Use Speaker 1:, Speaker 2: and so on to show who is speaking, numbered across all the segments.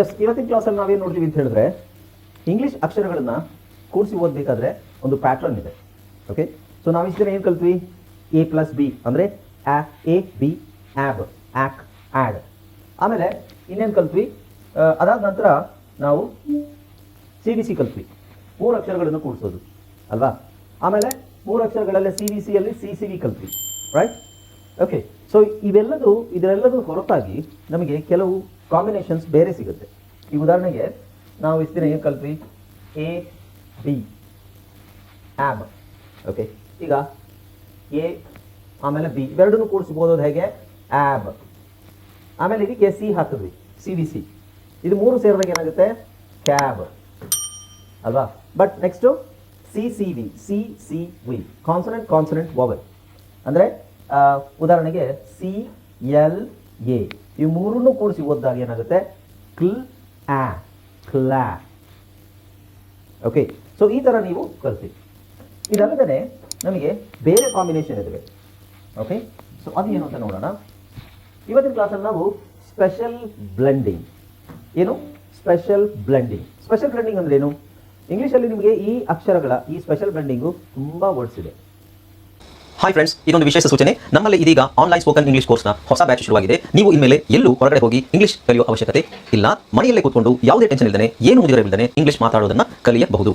Speaker 1: S, ಇವತ್ತಿನ ಕ್ಲಾಸಲ್ಲಿ ನಾವೇನು ನೋಡ್ತೀವಿ ಅಂತ ಹೇಳಿದ್ರೆ, ಇಂಗ್ಲೀಷ್ ಅಕ್ಷರಗಳನ್ನು ಕೂಡಿಸಿ ಓದಬೇಕಾದ್ರೆ ಒಂದು ಪ್ಯಾಟ್ರನ್ ಇದೆ. ಓಕೆ, ಸೊ ನಾವು ಇಷ್ಟು ದಿನ ಏನು ಕಲ್ತ್ವಿ? A+B ಅಂದರೆ ಎ ಬಿ ಆ್ಯಬ್ ಆ್ಯಕ್ ಆ್ಯಡ್. ಆಮೇಲೆ ಇನ್ನೇನು ಕಲ್ತ್ವಿ? ಅದಾದ ನಂತರ ನಾವು CVC ಕಲ್ತ್ವಿ, 3 ಅಕ್ಷರಗಳನ್ನು ಕೂಡಿಸೋದು ಅಲ್ವಾ. ಆಮೇಲೆ 3 ಅಕ್ಷರಗಳಲ್ಲೇ CVCಯಲ್ಲಿ CCV ಕಲ್ತ್ವಿ, ರೈಟ್? ಓಕೆ, ಸೊ ಇದರೆಲ್ಲದೂ ಹೊರತಾಗಿ ನಮಗೆ ಕೆಲವು ಕಾಂಬಿನೇಷನ್ಸ್ ಬೇರೆ ಸಿಗುತ್ತೆ. ಈ ಉದಾಹರಣೆಗೆ ನಾವು ಇಷ್ಟು ದಿನ ಏನು ಕಲ್ತ್ವಿ? A B ab. ಓಕೆ, ಈಗ ಎ ಆಮೇಲೆ ಬಿ ಇವೆರಡನ್ನು ಕೂಡಿಸ್ಬೋದೋದು ಹೇಗೆ? ಆ್ಯಬ್. ಆಮೇಲೆ ಇದಕ್ಕೆ ಸಿ ಹಾಕಿದ್ವಿ, CVC. ಇದು 3 ಸೇರಿದಾಗ ಏನಾಗುತ್ತೆ? ಕ್ಯಾಬ್ ಅಲ್ವಾ. But next CCV consonant vowel. ಅಂದರೆ ಉದಾಹರಣೆಗೆ CLA ಇವು 3 ಕೂಡಿಸಿ ಓದಿದಾಗ ಏನಾಗುತ್ತೆ? ಕ್ಲಾ. ಓಕೆ, ಸೊ ಈ ಥರ ನೀವು ಕಲ್ತೀವಿ. ಇದಲ್ಲದೆ ನಮಗೆ ಬೇರೆ ಕಾಂಬಿನೇಷನ್ ಇದಾವೆ. ಓಕೆ, ಸೊ ಅದು ಏನು ಅಂತ ನೋಡೋಣ. ಇವತ್ತಿನ ಕ್ಲಾಸಲ್ಲಿ ನಾವು ಸ್ಪೆಷಲ್ ಬ್ಲೆಂಡಿಂಗ್. ಏನು ಸ್ಪೆಷಲ್ ಬ್ಲೆಂಡಿಂಗ್ ಅಂದ್ರೆ ಏನು? ಇಂಗ್ಲೀಷಲ್ಲಿ ನಿಮಗೆ ಈ ಅಕ್ಷರಗಳ ಈ ಸ್ಪೆಷಲ್ ಬ್ಲೆಂಡಿಂಗು ತುಂಬ ವರ್ಡ್ಸ್ ಇದೆ.
Speaker 2: ಹಾಯ್ ಫ್ರೆಂಡ್ಸ್, ಇದೊಂದು ವಿಶೇಷ ಸೂಚನೆ. ನಮ್ಮಲ್ಲಿ ಇದೀಗ ಆನ್ಲೈನ್ ಸ್ಪೋಕನ್ ಇಂಗ್ಲಿಷ್ ಕೋರ್ಸ್ನ ಹೊಸ ಬ್ಯಾಚ್ ಶುರುವಾಗಿದೆ. ನೀವು ಇನ್ಮೇಲೆ ಎಲ್ಲೂ ಹೊರಗಡೆ ಹೋಗಿ ಇಂಗ್ಲಿಷ್ ಕಲಿಯುವ ಅವಶ್ಯಕತೆ ಇಲ್ಲ. ಮನೆಯಲ್ಲೇ ಕೂತ್ಕೊಂಡು ಯಾವುದೇ ಟೆನ್ಷನ್ ಇಲ್ಲದೆ, ಏನು ಮುಗಿದಿರಬಿಲ್ಲದೆ ಇಂಗ್ಲಿಷ್ ಮಾತಾಡೋದನ್ನ ಕಲಿಯಬಹುದು.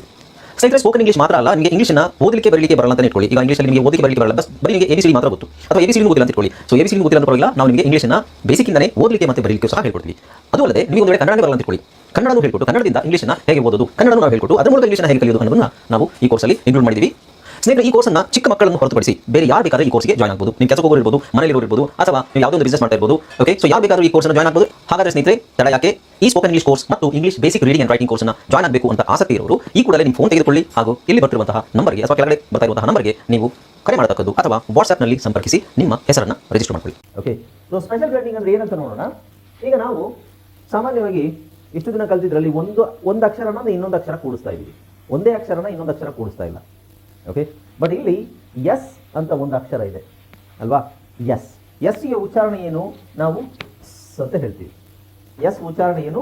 Speaker 2: ಸ್ನೇಹಿತರೆ, ಸ್ಪೋಕನ್ ಇಂಗ್ಲಿಷ್ ಮಾತ್ರ ಅಲ್ಲ, ನಿಮಗೆ ಇಂಗ್ಲಿಷ್ನ ಓದಲಿಕ್ಕೆ ಬರಲಿಕ್ಕೆ ಬರಲ್ಲ ಅಂತ ಇಟ್ಕೊಳ್ಳಿ. ಈಗ ಇಂಗ್ಲಿಷಲ್ಲಿ ನಿಮಗೆ ಓದಲಿಕ್ಕೆ ಬರಲಿಕ್ಕೆ ಬರಲ್ಲ, ಬರೀ ನಿಮಗೆ ABCD ಮಾತ್ರ ಗೊತ್ತು, ಅಥವಾ ABCD ಗೊತ್ತಿಲ್ಲ ಅಂತ ಇಟ್ಕೊಳ್ಳಿ. ಸೊ ABCD ಗೊತ್ತಿಲ್ಲ ಅಂತ ಪರವಾಗಿಲ್ಲ, ನಾವು ನಿಮಗೆ ಇಂಗ್ಲಿಷ್ನ ಬೇಸಿಕ್ಕಿಂದನೇ ಓದಲಿಕ್ಕೆ ಮತ್ತೆ ಬರಲಿಕ್ಕೆ ಸಹ ಹೇಳ್ಕೊಡ್ತೀವಿ. ಅದು ಅಲ್ಲದೆ ನೀವು ಒಂದು ವೇಳೆ ಕನ್ನಡನೇ ಬರಲ್ಲ ಅಂತ ಇಟ್ಕೊಳ್ಳಿ, ಕನ್ನಡನೂ ಹೇಳ್ಕೊಟ್ಟು ಕನ್ನಡದಿಂದ ಇಂಗ್ಲಿಷ್ನ ಹೇಗೆ ಓದೋದು, ಕನ್ನಡನೂ ನಾವು ಹೇಳ್ಕೊಟ್ಟು ಅದರ ಮೂಲಕ ಇಂಗ್ಲಿಷ್ನ ಹೇಗೆ ಕಲಿಯೋದು ಅನ್ನೋದನ್ನ ನಾವು ಈ ಕೋರ್ಸಲ್ಲಿ ಇನ್ಕ್ಲೂಡ್ ಮಾಡಿದ್ದೀವಿ. ಸ್ನೇಹಿತರೆ, ಈ ಕೋರ್ಸನ್ನು ಚಿಕ್ಕ ಮಕ್ಕಳನ್ನು ಹೊರತುಪಡಿಸಿ ಬೇರೆ ಯಾರು ಬೇಕಾದ್ರೆ ಈ ಕೋರ್ಸ್ಗೆ ಜಾಯ್ನ್ ಆಗಬಹುದು. ನೀವು ಕೆಲಸ ಹೋಗೋರು ಇರ್ಬೋದು, ಮನೆಯಲ್ಲಿ ಇರ್ಬೋದು, ಅಥವಾ ನೀವು ಯಾವುದೋ ಒಂದು ಬಿಸ್ನೆಸ್ ಮಾಡ್ತಾ ಇರ್ಬೋದು. ಓಕೆ, ಸೊ ಯಾರು ಬೇಕಾದ್ರೂ ಈ ಕೋರ್ಸ್ನ ಜಾಯ್ನ್ ಆಗಬಹುದು. ಹಾಗಾದ್ರೆ ಸ್ನೇಹಿತರೆ, ತಡ ಯಾಕೆ? ಈ ಸ್ಪೋಕನ್ ಇಂಗ್ಲಿಷ್ ಕೋರ್ಸ್ ಮತ್ತು English basic reading and writing ಕೋರ್ಸ್ನ ಜಾಯ್ನ್ ಆಗಬೇಕು ಅಂತ ಆಸಕ್ತಿ ಇರೋರು ಈ ಕೂಡಲೇ ನಿಮ್ಮ ಫೋನ್ ತೆಗೆದುಕೊಳ್ಳಿ, ಹಾಗೂ ಇಲ್ಲಿ ಬರ್ತಿರುವಂತಹ ನಂಬರ್ಗೆ ಅಥವಾ ಕೆಳಗಡೆ ಬರ್ತಾ ಇರುವಂತಹ ನಂಬರ್ಗೆ ನೀವು ಕರೆ ಮಾಡತಕ್ಕದ್ದು, ಅಥವಾ ವಾಟ್ಸ್ಆ್ಯಪ್ನಲ್ಲಿ ಸಂಪರ್ಕಿಸಿ ನಿಮ್ಮ ಹೆಸರನ್ನು ರಿಜಿಸ್ಟರ್ ಮಾಡ್ಕೊಳ್ಳಿ.
Speaker 1: ಓಕೆ, ಸೊ ಸ್ಪೆಷಲ್ ಬ್ಲೆಂಡಿಂಗ್ ಅಂದ್ರೆ ಏನಂತ ನೋಡೋಣ. ಈಗ ನಾವು ಸಾಮಾನ್ಯವಾಗಿ ಇಷ್ಟು ದಿನ ಕಲ್ತಿದ್ರಲ್ಲಿ ಒಂದು ಅಕ್ಷರನ ಇನ್ನೊಂದು ಅಕ್ಷರ ಕೂಡಿಸ್ತಾ ಇದ್ದೀವಿ, ಒಂದೇ ಅಕ್ಷರನ ಇನ್ನೊಂದು ಅಕ್ಷರ ಕೂಡಿಸ್ತಾ ಇಲ್ಲ. ಓಕೆ, ಬಟ್ ಇಲ್ಲಿ ಎಸ್ ಅಂತ ಒಂದು ಅಕ್ಷರ ಇದೆ ಅಲ್ವಾ. ಎಸ್ಗೆ ಉಚ್ಚಾರಣೆ ಏನು? ನಾವು ಸ್ ಅಂತ ಹೇಳ್ತೀವಿ. ಎಸ್ ಉಚ್ಚಾರಣೆ ಏನು?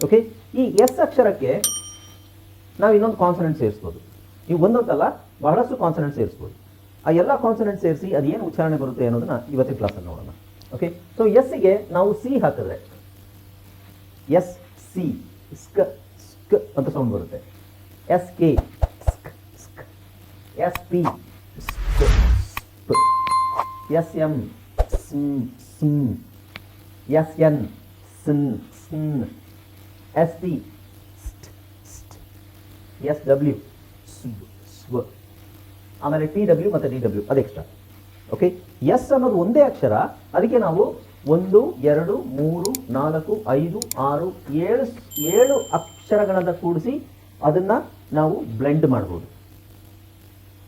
Speaker 1: ಓಕೆ, ಈ ಎಸ್ ಅಕ್ಷರಕ್ಕೆ ನಾವು ಇನ್ನೊಂದು ಕಾನ್ಸನೆಂಟ್ ಸೇರಿಸ್ಬೋದು. ನೀವು ಒಂದೊಂದಲ್ಲ, ಬಹಳಷ್ಟು ಕಾನ್ಸನೆಂಟ್ ಸೇರಿಸ್ಬೋದು. ಆ ಎಲ್ಲ ಕಾನ್ಸನೆಂಟ್ ಸೇರಿಸಿ ಅದೇನು ಉಚ್ಚಾರಣೆ ಬರುತ್ತೆ ಅನ್ನೋದನ್ನ ಇವತ್ತಿನ ಕ್ಲಾಸಲ್ಲಿ ನೋಡೋಣ. ಓಕೆ, ಸೊ ಎಸ್ಗೆ ನಾವು ಸಿ ಹಾಕಿದ್ರೆ SC ಸ್ಕ್ ಅಂತ ಸೌಂಡ್ ಬರುತ್ತೆ. SK SP SM SN ST SW ಆಮೇಲೆ TW ಮತ್ತು DW ಅದು ಎಕ್ಸ್ಟ್ರಾ. ಓಕೆ, ಎಸ್ ಅನ್ನೋದು ಒಂದೇ ಅಕ್ಷರ, ಅದಕ್ಕೆ ನಾವು 1 2 3 4 5 6 7 ಅಕ್ಷರಗಳನ್ನು ಕೂಡಿಸಿ ಅದನ್ನ ನಾವು ಬ್ಲೆಂಡ್ ಮಾಡ್ಬೋದು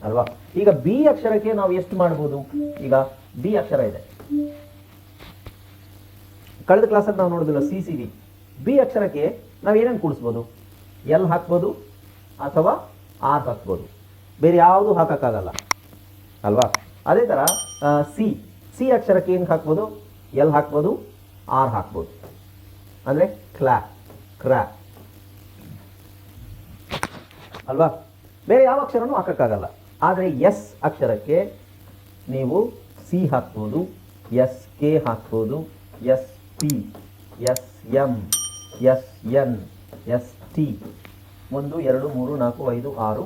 Speaker 1: ಅಲ್ವಾ. ಈಗ ಬಿ ಅಕ್ಷರಕ್ಕೆ ನಾವು ಎಷ್ಟು ಮಾಡ್ಬೋದು? ಈಗ ಬಿ ಅಕ್ಷರ ಇದೆ, ಕಳೆದ ಕ್ಲಾಸಲ್ಲಿ ನಾವು ನೋಡಿದ್ರಲ್ಲ CCV. ಬಿ ಅಕ್ಷರಕ್ಕೆ ನಾವು ಏನೇನು ಕೂಡಿಸ್ಬೋದು? L ಹಾಕ್ಬೋದು ಅಥವಾ R ಹಾಕ್ಬೋದು, ಬೇರೆ ಯಾವುದು ಹಾಕೋಕ್ಕಾಗಲ್ಲ ಅಲ್ವಾ. ಅದೇ ಥರ ಸಿ ಅಕ್ಷರಕ್ಕೆ ಏನು ಹಾಕ್ಬೋದು? L ಹಾಕ್ಬೋದು, R ಹಾಕ್ಬೋದು, ಅಂದರೆ ಕ್ರ್ಯಾ ಅಲ್ವಾ. ಬೇರೆ ಯಾವ ಅಕ್ಷರನೂ ಹಾಕೋಕ್ಕಾಗಲ್ಲ. ಆದರೆ ಎಸ್ ಅಕ್ಷರಕ್ಕೆ ನೀವು ಸಿ ಹಾಕ್ಬೋದು, SK ಹಾಕ್ಬೋದು, SP SM SN ST 1 2 3 4 5 6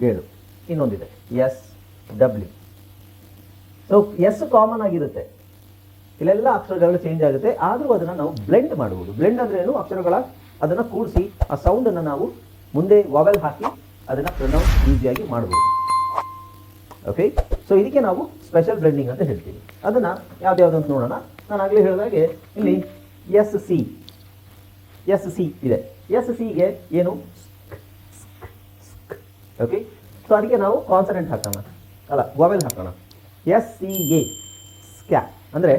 Speaker 1: 7 ಇನ್ನೊಂದಿದೆ SW. ಸೊ ಎಸ್ ಕಾಮನ್ ಆಗಿರುತ್ತೆ, ಇಲ್ಲೆಲ್ಲ ಅಕ್ಷರಗಳು ಚೇಂಜ್ ಆಗುತ್ತೆ, ಆದರೂ ಅದನ್ನು ನಾವು ಬ್ಲೆಂಡ್ ಮಾಡ್ಬೋದು. ಬ್ಲೆಂಡ್ ಅಂದ್ರೆ ಏನು? ಅಕ್ಷರಗಳ ಅದನ್ನು ಕೂಡಿಸಿ ಆ ಸೌಂಡನ್ನು ನಾವು ಮುಂದೆ ವಾವೆಲ್ ಹಾಕಿ ಅದನ್ನು ಪ್ರೊನೌನ್ಸ್ ಈಸಿಯಾಗಿ ಮಾಡ್ಬೋದು. ಓಕೆ, ಸೊ ಇದಕ್ಕೆ ನಾವು ಸ್ಪೆಷಲ್ ಬ್ಲೆಂಡಿಂಗ್ ಅಂತ ಹೇಳ್ತೀವಿ. ಅದನ್ನು ಯಾವ್ದು ಅಂತ ನೋಡೋಣ. ನಾನು ಆಗಲೇ ಹೇಳಿದಾಗೆ ಇಲ್ಲಿ SC ಇದೆ. SCಗೆ ಏನು? ಓಕೆ, ಸೊ ಅದಕ್ಕೆ ನಾವು ಕಾನ್ಸನೆಂಟ್ ಹಾಕೋಣ, ಅಲ್ಲ ವಾವೆಲ್ ಹಾಕೋಣ. SCA ಸ್ಕ್ಯಾ ಅಂದರೆ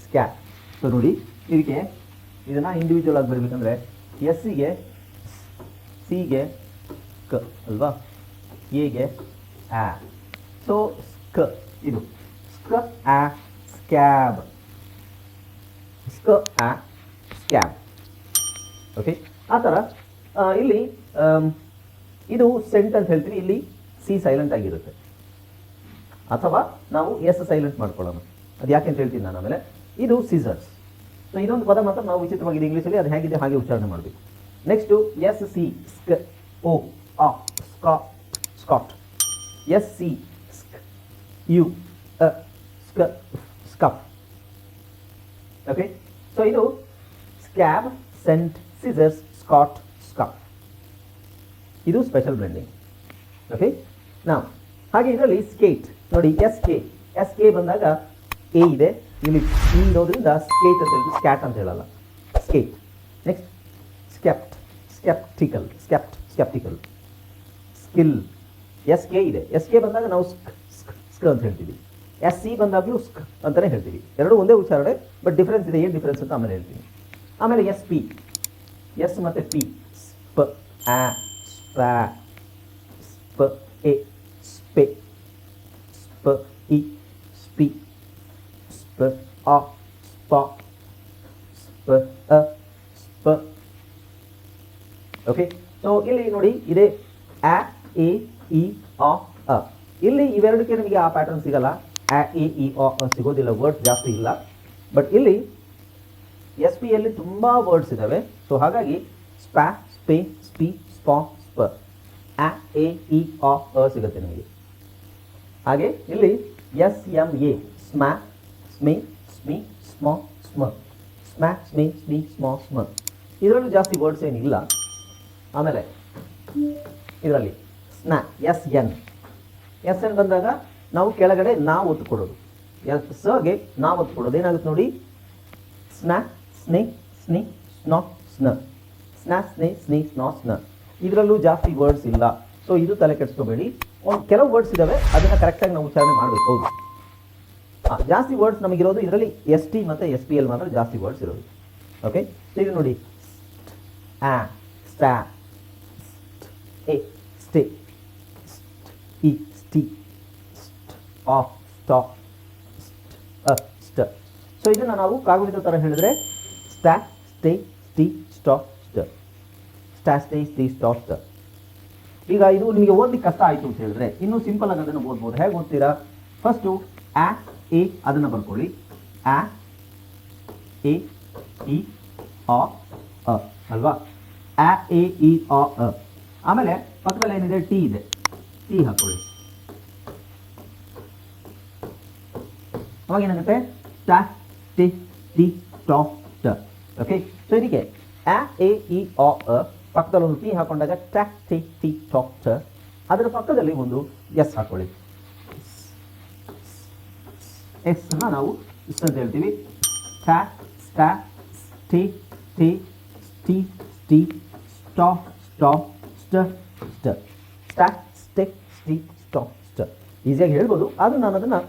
Speaker 1: ಸ್ಕ್ಯಾ. ಸೊ ನೋಡಿ, ಇದಕ್ಕೆ ಇದನ್ನು ಇಂಡಿವಿಜುವಲ್ ಆಗಿ ಬರಬೇಕಂದ್ರೆ ಎಸ್ಸಿಗೆ ಸಿಗೆ ಕ ಅಲ್ವಾ, ಎಗೆ ಆ. ಸೊ ಸ್ಕ್ ಇದು ಸ್ಕ್ ಆ ಸ್ಕ್ಯಾಬ್. ಸ್ಕ ಆ ಸ್ಕ್ಯಾಬ್. ಓಕೆ, ಆ ಥರ ಇಲ್ಲಿ ಇದು ಸೆಂಟ್ ಅಂತ ಹೇಳ್ತೀವಿ, ಇಲ್ಲಿ ಸಿ ಸೈಲೆಂಟ್ ಆಗಿರುತ್ತೆ, ಅಥವಾ ನಾವು ಎಸ್ ಸೈಲೆಂಟ್ ಮಾಡ್ಕೊಳ್ಳೋಣ. ಅದು ಯಾಕೆ ಅಂತ ಹೇಳ್ತೀನಿ ನಾನು ಆಮೇಲೆ. ಇದು ಸಿಸರ್ಸ್. ಸೊ ಇದೊಂದು ಪದ ಮಾತ್ರ ನಾವು ವಿಚಿತ್ರವಾಗಿದೆ ಇಂಗ್ಲೀಷಲ್ಲಿ, ಅದು ಹೇಗಿದೆ ಹಾಗೆ ಉಚ್ಚಾರಣೆ ಮಾಡಬೇಕು. ನೆಕ್ಸ್ಟು ಎಸ್ ಸಿ ಸ್ಕ್ ಓ ಆ ಸ್ಕಾ ಸ್ಕಾಟ್. ಎಸ್ ಸಿ ಸ್ಕ್ ಯು ಸ್ಕ ಸ್ಕಪ್. ಓಕೆ, ಸೊ ಇದು scab, scent, scissors, scot, scup. ಇದು ಸ್ಪೆಷಲ್ ಬ್ಲೆಂಡಿಂಗ್. ಓಕೆ, ನಾವು ಹಾಗೆ ಇದರಲ್ಲಿ ಸ್ಕೇಟ್ ನೋಡಿ, ಎಸ್ ಕೆ ಬಂದಾಗ ಎ ಇದೆ, ಇಲ್ಲಿ ಇ ಇರೋದ್ರಿಂದ ಸ್ಕೇಟ್ ಅಂತ ಹೇಳಿದ್ರು, ಸ್ಕ್ಯಾಟ್ ಅಂತ ಹೇಳಲ್ಲ, skate. Next sceptical, sceptical. Skill, S K ಇದೆ, ಎಸ್ ಕೆ ಬಂದಾಗ ನಾವು ಸ್ಕ್ ಅಂತ ಹೇಳ್ತೀವಿ, ಎಸ್ ಸಿ ಬಂದಾಗಲೂ ಸ್ಕ್ ಅಂತಲೇ ಹೇಳ್ತೀವಿ. ಎರಡೂ ಒಂದೇ ಉಚ್ಚಾರಣೆ, ಬಟ್ ಡಿಫ್ರೆನ್ಸ್ ಇದೆ. ಏನು ಡಿಫ್ರೆನ್ಸ್ ಅಂತ ಆಮೇಲೆ ಹೇಳ್ತೀನಿ. ಆಮೇಲೆ ಎಸ್ ಪಿ, ಎಸ್ ಮತ್ತು ಪಿ, ಸ್ಪ ಆ ಸ್ಪ್ಯಾ ಸ್ಪ ಎ ಸ್ಪೆ ಸ್ಪ ಇ ಸ್ಪಿ ಸ್ಪ ಆ ಸ್ಪ ಸ್ಪ ಅ ಸ್ಪ. ಓಕೆ, ಸೊ ಇಲ್ಲಿ ನೋಡಿ ಇದೆ ಆ ಎ ಇ ಅ. ಇಲ್ಲಿ ಇವೆರಡಕ್ಕೆ ನಿಮಗೆ ಆ ಪ್ಯಾಟರ್ನ್ ಸಿಗಲ್ಲ, ಆ ಎ ಇ ಅ ಸಿಗೋದಿಲ್ಲ, ವರ್ಡ್ಸ್ ಜಾಸ್ತಿ ಇಲ್ಲ. ಬಟ್ ಇಲ್ಲಿ ಎಸ್ ಪಿ ಯಲ್ಲಿ ತುಂಬ ವರ್ಡ್ಸ್ ಇದ್ದಾವೆ. ಸೊ ಹಾಗಾಗಿ ಸ್ಪ್ಯಾ ಸ್ಪೆ ಸ್ಪಿ ಸ್ಪಾ ಸ್ಪ ಆ ಎ ಇ ಅ ಸಿಗುತ್ತೆ ನಿಮಗೆ. ಹಾಗೆ ಇಲ್ಲಿ ಎಸ್ ಎಮ್ ಎ ಸ್ಮ್ಯಾ ಸ್ಮೆ ಸ್ಮಿ ಸ್ಮ ಸ್ಮ ಸ್ಮ್ಯಾ ಸ್ಮೆ ಸ್ಮಿ ಸ್ಮ ಸ್ಮ. ಇದರಲ್ಲೂ ಜಾಸ್ತಿ ವರ್ಡ್ಸ್ ಏನಿಲ್ಲ. ಆಮೇಲೆ ಇದರಲ್ಲಿ ಸ್ನಾ ಎಸ್ ಎನ್ ಬಂದಾಗ ನಾವು ಕೆಳಗಡೆ ನಾವು ಒತ್ತು ಕೊಡೋದು, ಸ್ಗೆ ನಾವು ಒತ್ತು ಕೊಡೋದು. ಏನಾಗುತ್ತೆ ನೋಡಿ, ಸ್ನಾ ಸ್ನೇ ಸ್ನಿ ಸ್ನಾ ಸ್ನ, ಸ್ನಾ ಸ್ನೇ ಸ್ನಿ ಸ್ನಾ ಸ್ನ. ಇದರಲ್ಲೂ ಜಾಸ್ತಿ ವರ್ಡ್ಸ್ ಇಲ್ಲ. ಸೊ ಇದು ತಲೆ ಕೆಡಿಸ್ಕೋಬೇಡಿ. ಕೆಲವು ವರ್ಡ್ಸ್ ಇದ್ದಾವೆ, ಅದನ್ನು ಕರೆಕ್ಟಾಗಿ ನಾವು ಉಚ್ಚಾರಣೆ ಮಾಡಬೇಕು. ಹೌದು, ಜಾಸ್ತಿ ವರ್ಡ್ಸ್ ನಮಗಿರೋದು ಇದರಲ್ಲಿ ಎಸ್ ಟಿ ಮತ್ತು ಎಸ್ ಪಿ ಎಲ್ ಮಾತ್ರ ಜಾಸ್ತಿ ವರ್ಡ್ಸ್ ಇರೋದು. ಓಕೆ, ಈಗ ನೋಡಿ ಆ ಸ್ಟಾ ಎ ಸ್ಟೇ ಇ ಸ್ಟಿ ಸ್ಟ್ ಆ ಸ್ಟಾ ಸ್ಟ್. ಸೊ ಇದನ್ನು ನಾವು ಕಾಗುಣಿತ ಥರ ಹೇಳಿದ್ರೆ ಸ್ಟಾ ಸ್ಟೇ ಸ್ಟಿ ಸ್ಟಾ ಸ್ಟ್, ಸ್ಟಾ ಸ್ಟೇ ಸ್ಟಿ ಸ್ಟಾ ಸ್ಟ್. ಈಗ ಇದು ನಿಮಗೆ ಓದಲಿಕ್ಕೆ ಕಷ್ಟ ಆಯಿತು ಅಂತ ಹೇಳಿದ್ರೆ ಇನ್ನೂ ಸಿಂಪಲ್ ಆಗಿ ಅದನ್ನು ಓದ್ಬೋದು. ಹೇಗೆ ಓದ್ತೀರಾ? ಫಸ್ಟು ಆ ಎ ಅದನ್ನು ಬರ್ಕೊಳ್ಳಿ, ಆ ಎ ಇ ಅ ಅಲ್ವಾ, ಆ ಎ ಇ ಅ. ಆಮೇಲೆ ಪಕ್ಕದಲ್ಲಿ ಏನಿದೆ, ಟಿ ಇದೆ, ಟಿ ಹಾಕೊಳ್ಳಿ. ಅವಾಗ ಏನಾಗುತ್ತೆ, ಟ ಟಿ ಟಿ ಟಾ ಟ. ಓಕೆ, ಸೊ ಇದಕ್ಕೆ ಆ ಎ ಇ ಅ ಪಕ್ಕದಲ್ಲಿ ಒಂದು ಟಿ ಹಾಕೊಂಡಾಗ ಟ ಟಿ ಟಿ ಟಾ ಟ. ಅದರ ಪಕ್ಕದಲ್ಲಿ ಒಂದು ಎಸ್ ಹಾಕೊಳ್ಳಿ. ಎಸ್ ನಾವು ಇಷ್ಟ ಅಂತ ಹೇಳ್ತೀವಿ. ಸ್ಟಾ ಸ್ಟಾ ಸ್ಟಿ ಟಿ ಸ್ಟಿ ಸ್ಟಿ ಸ್ಟಾ ಸ್ಟಾ ಸ್ಟ್ ಸ್ಟ್ ಸ್ಟಾ ಸ್ಟೆ ಸ್ಟಿ ಸ್ಟಾ ಸ್ಟ್. ಈಸಿಯಾಗಿ ಹೇಳ್ಬೋದು, ಆದರೂ ನಾನು ಅದನ್ನು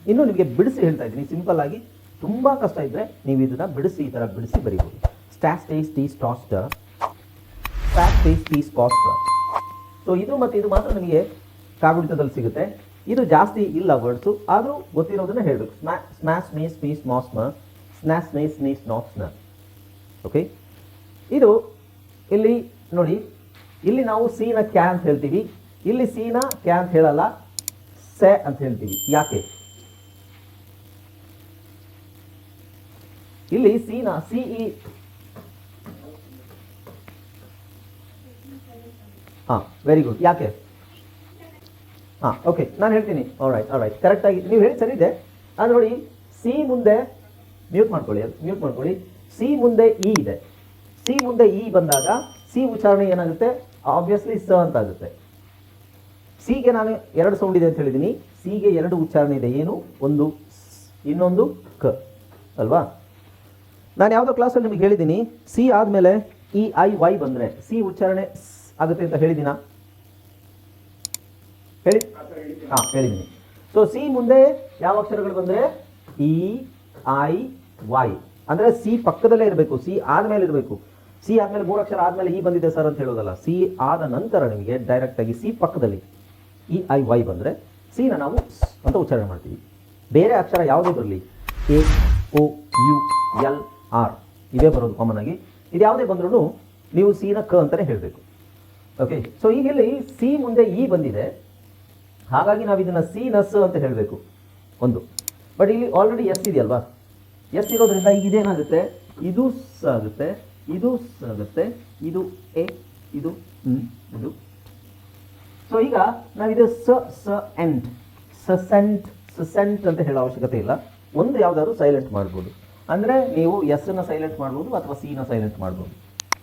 Speaker 1: ಇನ್ನೂ ನಿಮಗೆ ಬಿಡಿಸಿ ಹೇಳ್ತಾ ಇದ್ದೀನಿ. ಸಿಂಪಲ್ ಆಗಿ, ತುಂಬ ಕಷ್ಟ ಇದ್ದರೆ ನೀವು ಇದನ್ನು ಬಿಡಿಸಿ, ಈ ಥರ ಬಿಡಿಸಿ ಬರೀಬೋದು. ಸ್ಟಾ ಸ್ಟೇ ಸ್ಟಿ ಸ್ಟಾ ಸ್ಟ್, ಸ್ಟಾ ಸ್ಟೇ ಸ್ಟಿ ಸ್ಪಾ ಸ್ಟ್. ಸೊ ಇದು ಮತ್ತು ಇದು ಮಾತ್ರ ನಿಮಗೆ ಕಾಗುಣಿತದಲ್ಲಿ ಸಿಗುತ್ತೆ. ಇದು ಜಾಸ್ತಿ ಇಲ್ಲ ವರ್ಡ್ಸು, ಆದರೂ ಗೊತ್ತಿರೋದನ್ನು ಹೇಳಬೇಕು. ಸ್ಮ್ಯಾ ಸ್ಮೇ ಸ್ಮೀ ಸ್ಮಾ ಸ್ಮ, ಸ್ನ್ಯಾ ಸ್ನೇ ಸ್ನಿ ಸ್ನಾ ಸ್ನ. ಓಕೆ, ಇದು ಇಲ್ಲಿ ನೋಡಿ, ಇಲ್ಲಿ ನಾವು ಸೀನ ಕ್ಯಾ ಅಂತ ಹೇಳ್ತೀವಿ, ಇಲ್ಲಿ ಸೀನ ಕ್ಯಾ ಅಂತ ಹೇಳಲ್ಲ, ಸೆ ಅಂತ ಹೇಳ್ತೀವಿ. ಯಾಕೆ? ಇಲ್ಲಿ ಸೀನ ಸಿ ಇ, ಹಾಂ ವೆರಿ ಗುಡ್. ಯಾಕೆ? ಹಾಂ ಓಕೆ, ನಾನು ಹೇಳ್ತೀನಿ. ಆಲ್ರೈಟ್ ಕರೆಕ್ಟಾಗಿ ನೀವು ಹೇಳಿ ಸರಿ ಇದೆ. ಅದು ನೋಡಿ, ಸಿ ಮುಂದೆ ಮ್ಯೂಟ್ ಮಾಡ್ಕೊಳ್ಳಿ. ಸಿ ಮುಂದೆ ಇ ಇದೆ, ಸಿ ಮುಂದೆ ಇ ಬಂದಾಗ ಸಿ ಉಚ್ಚಾರಣೆ ಏನಾಗುತ್ತೆ, ಆಬ್ವಿಯಸ್ಲಿ ಸ ಅಂತ ಆಗುತ್ತೆ. ಸಿಗೆ ನಾನು ಎರಡು ಸೌಂಡ್ ಇದೆ ಅಂತ ಹೇಳಿದ್ದೀನಿ, ಸಿಗೆ ಎರಡು ಉಚ್ಚಾರಣೆ ಇದೆ. ಏನು? ಒಂದು ಇನ್ನೊಂದು ಕ ಅಲ್ವಾ. ನಾನು ಯಾವುದೋ ಕ್ಲಾಸಲ್ಲಿ ನಿಮಗೆ ಹೇಳಿದ್ದೀನಿ, ಸಿ ಆದಮೇಲೆ ಇ ಐ ವೈ ಬಂದರೆ ಸಿ ಉಚ್ಚಾರಣೆ ಆಗುತ್ತೆ ಅಂತ ಹೇಳಿದ್ದೀನಾ? ಹೇಳಿದ್ದೀನಿ. ಸೊ ಸಿ ಮುಂದೆ ಯಾವ ಅಕ್ಷರಗಳು ಬಂದರೆ ಇ ಐ ವೈ ಅಂದರೆ ಸಿ ಪಕ್ಕದಲ್ಲೇ ಇರಬೇಕು, ಸಿ ಆದಮೇಲೆ ಇರಬೇಕು. ಸಿ ಆದಮೇಲೆ 3 ಅಕ್ಷರ ಆದಮೇಲೆ ಇ ಬಂದಿದೆ ಸರ್ ಅಂತ ಹೇಳೋದಲ್ಲ. ಸಿ ಆದ ನಂತರ ನಿಮಗೆ ಡೈರೆಕ್ಟಾಗಿ ಸಿ ಪಕ್ಕದಲ್ಲಿ ಇ ಐ ವೈ ಬಂದರೆ ಸಿನ ನಾವು ಅಂತ ಉಚ್ಚಾರಣೆ ಮಾಡ್ತೀವಿ. ಬೇರೆ ಅಕ್ಷರ ಯಾವುದೇ ಬರಲಿ, A O U L R ಇವೇ ಬರೋದು ಕಾಮನ್ ಆಗಿ. ಇದು ಯಾವುದೇ ಬಂದ್ರೂ ನೀವು ಸಿನ ಕ ಅಂತಲೇ ಹೇಳಬೇಕು. ಓಕೆ, ಸೊ ಈಗ ಇಲ್ಲಿ ಸಿ ಮುಂದೆ ಇ ಬಂದಿದೆ, ಹಾಗಾಗಿ ನಾವು ಇದನ್ನು ಸಿ ನಸ್ ಅಂತ ಹೇಳಬೇಕು ಒಂದು. ಬಟ್ ಇಲ್ಲಿ ಆಲ್ರೆಡಿ ಎಸ್ ಇದೆಯಲ್ವಾ, ಎಸ್ ಇರೋದ್ರಿಂದ ಈಗ ಇದೇನಾಗುತ್ತೆ, ಇದು ಸ ಆಗುತ್ತೆ, ಇದು ಸ ಆಗುತ್ತೆ, ಇದು ಎ, ಇದು ಇದು. ಸೊ ಈಗ ನಾವಿದು ಎಂಟ್ ಸಸೆಂಟ್ ಅಂತ ಹೇಳೋ ಅವಶ್ಯಕತೆ ಇಲ್ಲ. ಒಂದು ಯಾವುದಾದ್ರು ಸೈಲೆಂಟ್ ಮಾಡ್ಬೋದು. ಅಂದರೆ ನೀವು ಎಸ್ ನ ಸೈಲೆಂಟ್ ಮಾಡ್ಬೋದು ಅಥವಾ ಸಿ ನ ಸೈಲೆಂಟ್ ಮಾಡ್ಬೋದು.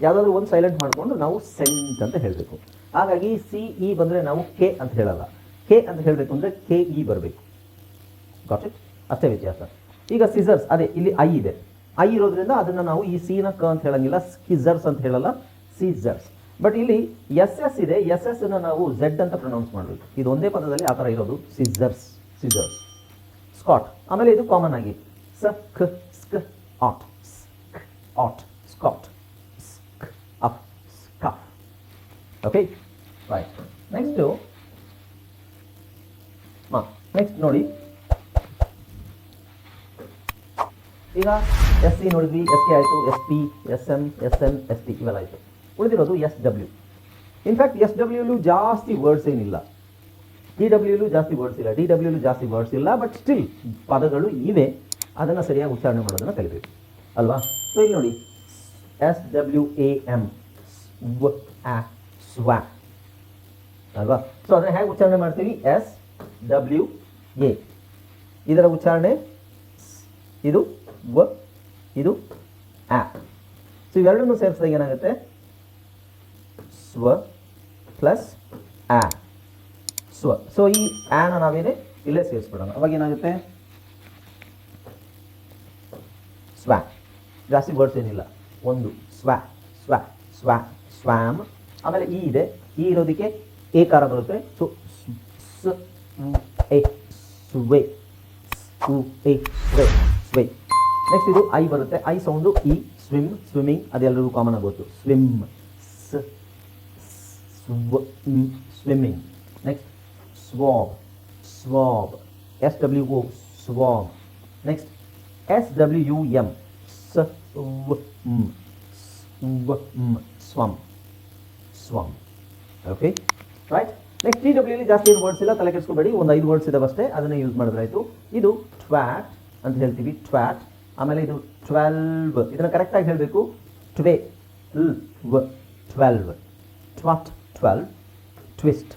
Speaker 1: ಯಾವುದಾದ್ರೂ ಒಂದು ಸೈಲೆಂಟ್ ಮಾಡಿಕೊಂಡು ನಾವು ಸೆಂಟ್ ಅಂತ ಹೇಳಬೇಕು. ಹಾಗಾಗಿ ಸಿ ಇ ಬಂದರೆ ನಾವು ಕೆ ಅಂತ ಹೇಳಲ್ಲ. ಕೆ ಅಂತ ಹೇಳಬೇಕು ಅಂದರೆ ಕೆ ಇ ಬರಬೇಕು. Got it? ಅಷ್ಟೇ ವ್ಯತ್ಯಾಸ. ಈಗ ಸಿಸರ್ಸ್, ಅದೇ ಇಲ್ಲಿ ಐ ಇದೆ, ಐ ಇರೋದ್ರಿಂದ ಅದನ್ನು ನಾವು ಈ ಸಿ ನ ಕ ಅಂತ ಹೇಳಂಗಿಲ್ಲ, ಸ್ಕಿಸರ್ಸ್ ಅಂತ ಹೇಳಲ್ಲ, ಸೀಸರ್ಸ್. ಬಟ್ ಇಲ್ಲಿ ಎಸ್ ಎಸ್ ಇದೆ, ಎಸ್ ಎಸ್ ಅನ್ನು ನಾವು ಝೆಡ್ ಅಂತ ಪ್ರೊನೌನ್ಸ್ ಮಾಡಬೇಕು. ಇದು ಒಂದೇ ಪದದಲ್ಲಿ ಆ ಥರ ಇರೋದು, ಸಿಸರ್ಸ್. ಸ್ಕಾಟ್. ಆಮೇಲೆ ಇದು ಕಾಮನ್ ಆಗಿ ಸ ಖ ಸ್ಕ್ ಆಟ್, ಆಟ್, ಸ್ಕಾಟ್, ಸ್ಕ್ ಅಪ್, ಸ್ಕಫ್. Okay, right. ನೆಕ್ಸ್ಟ್ ನೋಡಿ, ಈಗ ಎಸ್ ಸಿ ನೋಡಿದ್ವಿ, ಎಸ್ ಕೆ ಆಯಿತು, S P, S M, S N, S T ಇವೆಲ್ಲ ಆಯಿತು. ಉಳಿದಿರೋದು ಎಸ್ ಡಬ್ಲ್ಯೂ. ಇನ್ಫ್ಯಾಕ್ಟ್ ಎಸ್ ಡಬ್ಲ್ಯೂಲು ಜಾಸ್ತಿ ವರ್ಡ್ಸ್ ಏನಿಲ್ಲ, ಡಿ ಡಬ್ಲ್ಯೂಲು ಜಾಸ್ತಿ ವರ್ಡ್ಸ್ ಇಲ್ಲ, ಡಿ ಡಬ್ಲ್ಯೂಲು ಜಾಸ್ತಿ ವರ್ಡ್ಸ್ ಇಲ್ಲ. ಬಟ್ ಸ್ಟಿಲ್ ಪದಗಳು ಇವೆ, ಅದನ್ನು ಸರಿಯಾಗಿ ಉಚ್ಚಾರಣೆ ಮಾಡೋದನ್ನು ಕಲಿಬೇಕು ಅಲ್ವಾ. ಸೊ ಇಲ್ಲಿ ನೋಡಿ, ಎಸ್ ಡಬ್ಲ್ಯೂ ಎ ಎಮ್, ಸ್ವಾ ಅಲ್ವಾ. ಸೊ ಅದನ್ನು ಹೇಗೆ ಉಚ್ಚಾರಣೆ ಮಾಡ್ತೀವಿ, ಎಸ್ ಡಬ್ಲ್ಯೂ ಎ, ಇದರ ಉಚ್ಚಾರಣೆ ಇದು ವ, ಇದು ಆ. ಸೊ ಇವೆರಡನ್ನು ಸೇರಿಸಿದಾಗ ಏನಾಗುತ್ತೆ, ಸ್ವ ಪ್ಲಸ್ ಆ, ಸ್ವ. ಸೊ ಈ ಆನ ನಾವೇನೆ ಇಲ್ಲೇ ಸೇರಿಸ್ಬಿಡೋಣ. ಅವಾಗ ಏನಾಗುತ್ತೆ, ಸ್ವಾ. ಜಾಸ್ತಿ ವರ್ಡ್ಸ್ ಏನಿಲ್ಲ, ಒಂದು ಸ್ವಾ, ಸ್ವಾ, ಸ್ವಾ, ಸ್ವಾಮ್. ಆಮೇಲೆ ಇ ಇದೆ, ಇ ಇರೋದಕ್ಕೆ ಏಕಾರ ಬರುತ್ತೆ. ಸೊ ಸ್ ಎ, ಸ್ವೆ, ಸು ಎ, ಸ್ವೆ, ಸ್ವೆ. ನೆಕ್ಸ್ಟ್ ಇದು ಐ ಬರುತ್ತೆ, ಐ ಸೌಂಡು ಇ, ಸ್ವಿಮ್, ಸ್ವಿಮ್ಮಿಂಗ್, ಅದೆಲ್ಲರಿಗೂ ಕಾಮನ್ ಆಗೋದು, swim, swimming. Next swab, swab, S W O, swab. Next S W U M, swum, swum. Okay, right. Next T ಡಬ್ಲ್ಯೂಲಿ ಜಾಸ್ತಿ ಏನು ವರ್ಡ್ಸ್ ಇಲ್ಲ, ತಲೆ ಕೆಡಿಸ್ಕೋಬೇಡಿ, ಒಂದು 5 ವರ್ಡ್ಸ್ ಇದಾವೆ ಅಷ್ಟೇ, ಅದನ್ನೇ ಯೂಸ್ ಮಾಡಿದ್ರೆ ಆಯಿತು. ಇದು ಟ್ವ್ಯಾಟ್ ಅಂತ ಹೇಳ್ತೀವಿ, ಟ್ವ್ಯಾಟ್. ಆಮೇಲೆ ಇದು 12, ಇದನ್ನು ಕರೆಕ್ಟಾಗಿ ಹೇಳಬೇಕು, 12, 12, ಟ್ವಿಸ್ಟ್,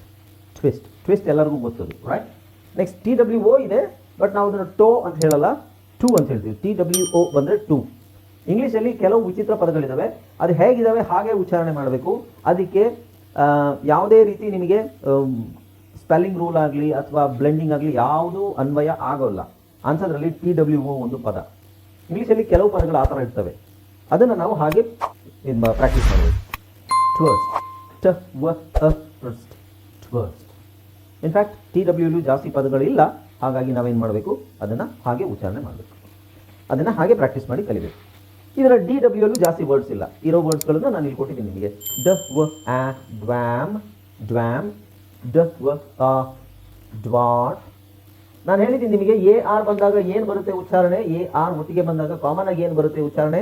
Speaker 1: ಟ್ವಿಸ್ಟ್, ಟ್ವಿಸ್ಟ್ ಎಲ್ಲರಿಗೂ ಗೊತ್ತದು, right. Next T W O ಇದೆ, ಬಟ್ ನಾವು ಅದನ್ನು ಟೋ ಅಂತ ಹೇಳಲ್ಲ, ಟೂ ಅಂತ ಹೇಳ್ತೀವಿ. ಟಿ ಡಬ್ಲ್ಯೂ ಒ ಬಂದರೆ ಟೂ. ಇಂಗ್ಲೀಷಲ್ಲಿ ಕೆಲವು ವಿಚಿತ್ರ ಪದಗಳಿದ್ದಾವೆ, ಅದು ಹೇಗಿದ್ದಾವೆ ಹಾಗೆ ಉಚ್ಚಾರಣೆ ಮಾಡಬೇಕು. ಅದಕ್ಕೆ ಯಾವುದೇ ರೀತಿ ನಿಮಗೆ ಸ್ಪೆಲ್ಲಿಂಗ್ ರೂಲ್ ಆಗಲಿ ಅಥವಾ ಬ್ಲೆಂಡಿಂಗ್ ಆಗಲಿ ಯಾವುದೂ ಅನ್ವಯ ಆಗೋಲ್ಲ. ಅಂಥದ್ರಲ್ಲಿ ಟಿ ಡಬ್ಲ್ಯೂ ಒ ಒಂದು ಪದ. ಇಂಗ್ಲೀಷಲ್ಲಿ ಕೆಲವು ಪದಗಳು ಆ ಥರ ಇರ್ತವೆ, ಅದನ್ನು ನಾವು ಹಾಗೆ ಪ್ರಾಕ್ಟೀಸ್ ಮಾಡಬೇಕು. ಟ್ವರ್ಸ್ಟ್, ಟ ವ ಅ ಟ್ವರ್ಸ್ಟ್, ಟ್ವರ್ಸ್ಟ್. ಇನ್ಫ್ಯಾಕ್ಟ್ ಟಿ ಡಬ್ಲ್ಯೂಲು ಜಾಸ್ತಿ ಪದಗಳಿಲ್ಲ, ಹಾಗಾಗಿ ನಾವೇನು ಮಾಡಬೇಕು, ಅದನ್ನು ಹಾಗೆ ಉಚ್ಚಾರಣೆ ಮಾಡಬೇಕು, ಅದನ್ನು ಹಾಗೆ ಪ್ರಾಕ್ಟೀಸ್ ಮಾಡಿ ಕಲಿಬೇಕು. ಇದರ ಡಿ ಡಬ್ಲ್ಯೂಲು ಜಾಸ್ತಿ ವರ್ಡ್ಸ್ ಇಲ್ಲ, ಇರೋ ವರ್ಡ್ಸ್ಗಳನ್ನು ನಾನು ಇಲ್ಲಿ ಕೊಟ್ಟಿದ್ದೀನಿ ನಿಮಗೆ. ಡ ವ ಆ, ಡ್ವ್ಯಾಮ್, ಡ್ವ್ಯಾಮ್, ಡ ವ ಆ, ಡ್ವಾಟ್. ನಾನು ಹೇಳಿದ್ದೀನಿ ನಿಮಗೆ, ಎ ಆರ್ ಬಂದಾಗ ಏನು ಬರುತ್ತೆ ಉಚ್ಚಾರಣೆ, ಎ ಆರ್ ಒಟ್ಟಿಗೆ ಬಂದಾಗ ಕಾಮನ್ ಆಗಿ ಏನು ಬರುತ್ತೆ ಉಚ್ಚಾರಣೆ,